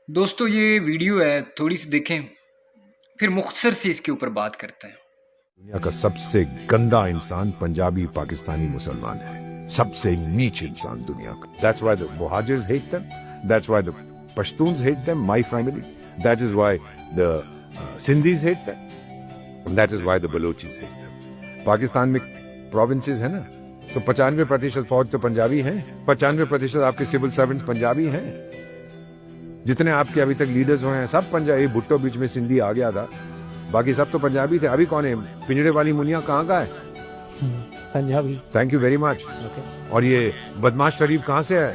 दोस्तों ये वीडियो है, थोड़ी सी देखें फिर मुख्तसर से इसके ऊपर बात करते हैं। दुनिया का सबसे गंदा इंसान पंजाबी पाकिस्तानी मुसलमान है, सबसे नीच इंसान दुनिया का। That's why the Muhajirs hate them. That's why the Pashtuns hate them, my family. That is why the Sindhis hate them. And that is why the Balochis hate them. Pakistan में प्रोविंसेस है ना, तो 95% फौज तो पंजाबी है, 95% आपके सिविल सर्वेंट्स पंजाबी हैं। जितने आपके अभी तक लीडर्स हुए हैं सब पंजाबी। भुट्टो बीच में सिंधी आ गया था, बाकी सब तो पंजाबी थे। अभी कौन है? पिंजड़े वाली मुनिया कहाँ का है? Punjabi. Thank you very much. और ये बदमाश शरीफ कहाँ से है?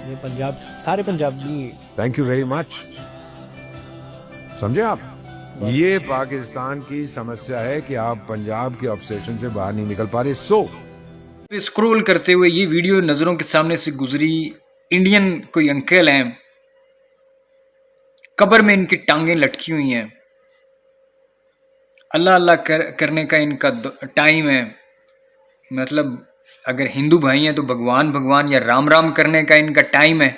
ये पंजाब, सारे Punjabi. Thank you very much. समझे आप? ये पाकिस्तान की समस्या है कि आप पंजाब के ऑब्सेशन से बाहर नहीं निकल पा रहे। स्क्रॉल करते हुए ये वीडियो नज़रों के सामने से गुजरी। इंडियन कोई अंकल हैं, कब्र में इनकी टांगें लटकी हुई हैं, अल्लाह अल्लाह करने का इनका टाइम है। मतलब अगर हिंदू भाई हैं तो भगवान भगवान या राम राम करने का इनका टाइम है।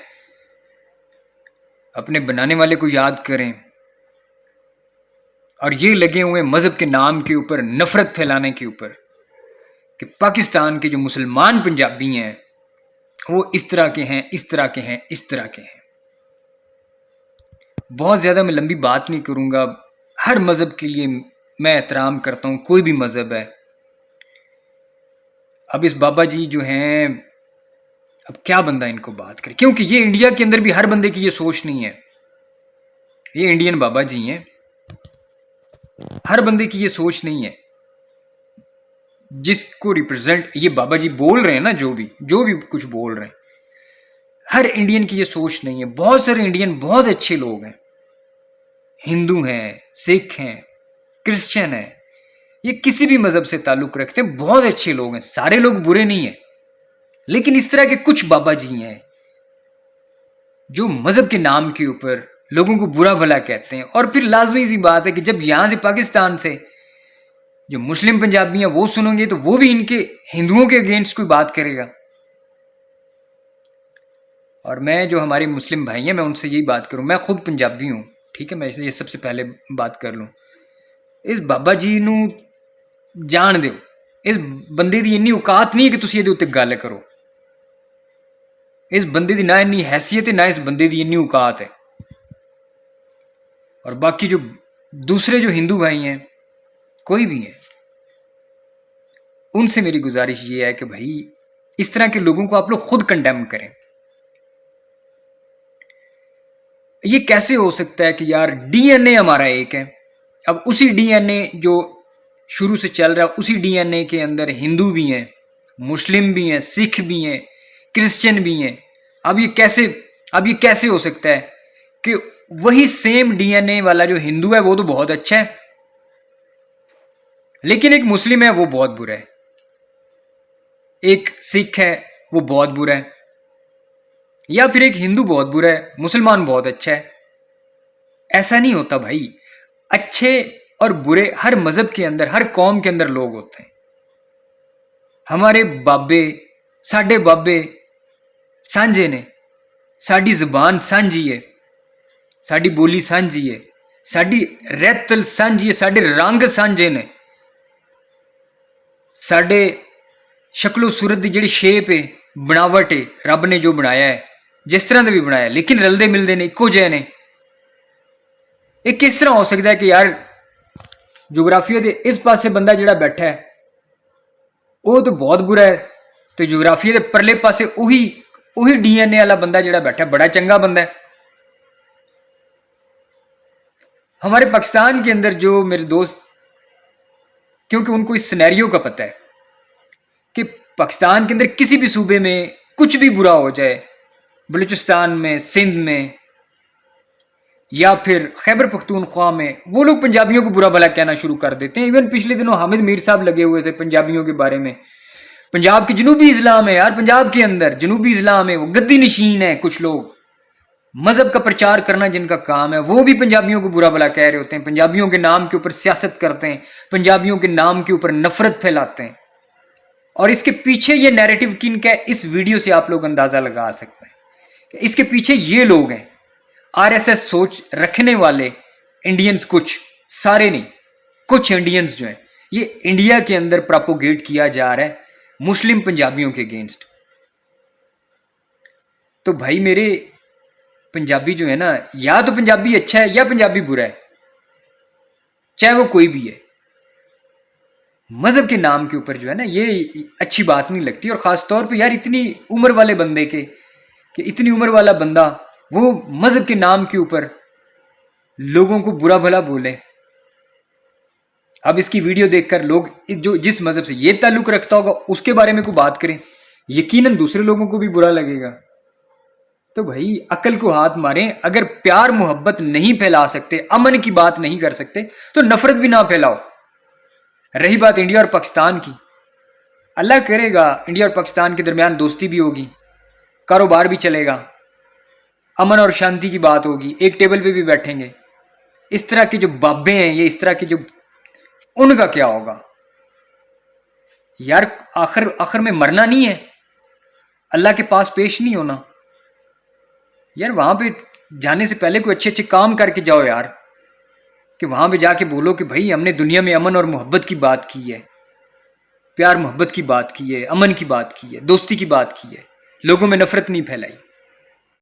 अपने बनाने वाले को याद करें। और ये लगे हुए मज़हब के नाम के ऊपर नफ़रत फैलाने के ऊपर कि पाकिस्तान के जो मुसलमान पंजाबी हैं वो इस तरह के हैं, इस तरह के हैं, इस तरह के हैं। बहुत ज़्यादा मैं लंबी बात नहीं करूँगा। हर मज़हब के लिए मैं एहतराम करता हूँ, कोई भी मज़हब है। अब इस बाबा जी जो हैं, अब क्या बंदा इनको बात करे, क्योंकि ये इंडिया के अंदर भी हर बंदे की ये सोच नहीं है। ये इंडियन बाबा जी हैं, हर बंदे की ये सोच नहीं है। जिसको रिप्रेजेंट ये बाबा जी बोल रहे हैं ना, जो भी कुछ बोल रहे हैं, हर इंडियन की ये सोच नहीं है। बहुत सारे इंडियन बहुत अच्छे लोग हैं, हिंदू हैं, सिख हैं, क्रिश्चियन हैं, ये किसी भी मजहब से ताल्लुक रखते हैं, बहुत अच्छे लोग हैं, सारे लोग बुरे नहीं हैं। लेकिन इस तरह के कुछ बाबा जी हैं जो मजहब के नाम के ऊपर लोगों को बुरा भला कहते हैं। और फिर लाजमी सी बात है कि जब यहां से पाकिस्तान से जो मुस्लिम पंजाबी हैं वो सुनेंगे तो वो भी इनके हिंदुओं के अगेंस्ट कोई बात करेगा। और मैं जो हमारे मुस्लिम भाई हैं मैं उनसे यही बात करूं, मैं खुद पंजाबी हूं, ठीक है, मैं ये सबसे पहले बात कर लूं। इस बाबा जी नू जान दो, इस बंदे दी इन्नी औकात नहीं है कि तुसीं इहदे उत्ते गल करो। इस बंदे दी ना इन्नी हैसियत है, ना इस बंदे दी इन्नी औकात है। और बाकी जो दूसरे जो हिंदू भाई हैं, कोई भी हैं, उनसे मेरी गुजारिश ये है कि भाई इस तरह के लोगों को आप लोग खुद कंडेम करें। ये कैसे हो सकता है कि यार डीएनए हमारा एक है, अब उसी डीएनए जो शुरू से चल रहा है उसी डीएनए के अंदर हिंदू भी हैं, मुस्लिम भी हैं, सिख भी हैं, क्रिश्चियन भी हैं। अब ये कैसे हो सकता है कि वही सेम डीएनए वाला जो हिंदू है वो तो बहुत अच्छा है, लेकिन एक मुस्लिम है वो बहुत बुरा है, एक सिख है वो बहुत बुरा है, या फिर एक हिंदू बहुत बुरा है, मुसलमान बहुत अच्छा है। ऐसा नहीं होता भाई। अच्छे और बुरे हर मजहब के अंदर, हर कौम के अंदर लोग होते हैं। हमारे बाबे, साडे बाबे सांझे ने, साड़ी जुबान सांझी है, साड़ी बोली सांझी है, साड़ी रैतल सांझी है, साडे रंग सांझे ने, साडे शक्लो सूरत की जिहड़ी शेप है, बनावट है, रब ने जो बनाया है जिस तरह का भी बनाया, लेकिन रलते मिलते ने, इको जे ने। एक किस तरह हो सकता है कि यार जोग्राफिया के इस पासे बंदा जिहड़ा बैठा है वो तो बहुत बुरा है, तो जोग्राफिया के परले पासे उही डीएनए वाला बंदा जिहड़ा बैठा है बड़ा चंगा बंदा है। हमारे पाकिस्तान के अंदर जो मेरे दोस्त, क्योंकि उनको इस सिनेरियो का पता है कि पाकिस्तान के अंदर किसी भी सूबे में कुछ भी बुरा हो जाए, बलूचिस्तान में, सिंध में या फिर खैबर पख्तूनख्वा में, वो लोग पंजाबियों को बुरा भला कहना शुरू कर देते हैं। इवन पिछले दिनों हामिद मीर साहब लगे हुए थे पंजाबियों के बारे में। पंजाब की जनूबी इस्लाम है यार, पंजाब के अंदर जनूबी इस्लाम है, वो गद्दी नशीन है। कुछ लोग मजहब का प्रचार करना जिनका काम है वो भी पंजाबियों को बुरा भला कह रहे होते हैं, पंजाबियों के नाम के ऊपर सियासत करते हैं, पंजाबियों के नाम के ऊपर नफरत फैलाते हैं। और इसके पीछे ये नैरेटिव किन का है, इस वीडियो से आप लोग अंदाजा लगा सकते हैं कि इसके पीछे ये लोग हैं। आरएसएस सोच रखने वाले इंडियंस, कुछ, सारे नहीं, कुछ इंडियंस जो हैं, ये इंडिया के अंदर प्रोपोगेट किया जा रहा है मुस्लिम पंजाबियों के अगेंस्ट। तो भाई मेरे पंजाबी जो है ना, या तो पंजाबी अच्छा है या पंजाबी बुरा है, चाहे वो कोई भी है। मजहब के नाम के ऊपर जो है ना, ये अच्छी बात नहीं लगती। और ख़ास तौर पे यार इतनी उम्र वाले बंदे के, कि इतनी उम्र वाला बंदा वो मजहब के नाम के ऊपर लोगों को बुरा भला बोले। अब इसकी वीडियो देखकर लोग जो जिस मजहब से ये ताल्लुक रखता होगा उसके बारे में कोई बात करें, यकीनन दूसरे लोगों को भी बुरा लगेगा। तो भाई अकल को हाथ मारें। अगर प्यार मोहब्बत नहीं फैला सकते, अमन की बात नहीं कर सकते, तो नफरत भी ना फैलाओ। रही बात इंडिया और पाकिस्तान की, अल्लाह करेगा इंडिया और पाकिस्तान के दरमियान दोस्ती भी होगी, कारोबार भी चलेगा, अमन और शांति की बात होगी, एक टेबल पे भी बैठेंगे। इस तरह के जो बाबे हैं, ये इस तरह के जो, उनका क्या होगा यार? आखिर में मरना नहीं है, अल्लाह के पास पेश नहीं होना यार। वहां पे जाने से पहले कोई अच्छे अच्छे काम करके जाओ यार, कि वहां पे जाके बोलो कि भाई हमने दुनिया में अमन और मोहब्बत की बात की है, प्यार मोहब्बत की बात की है, अमन की बात की है, दोस्ती की बात की है, लोगों में नफरत नहीं फैलाई।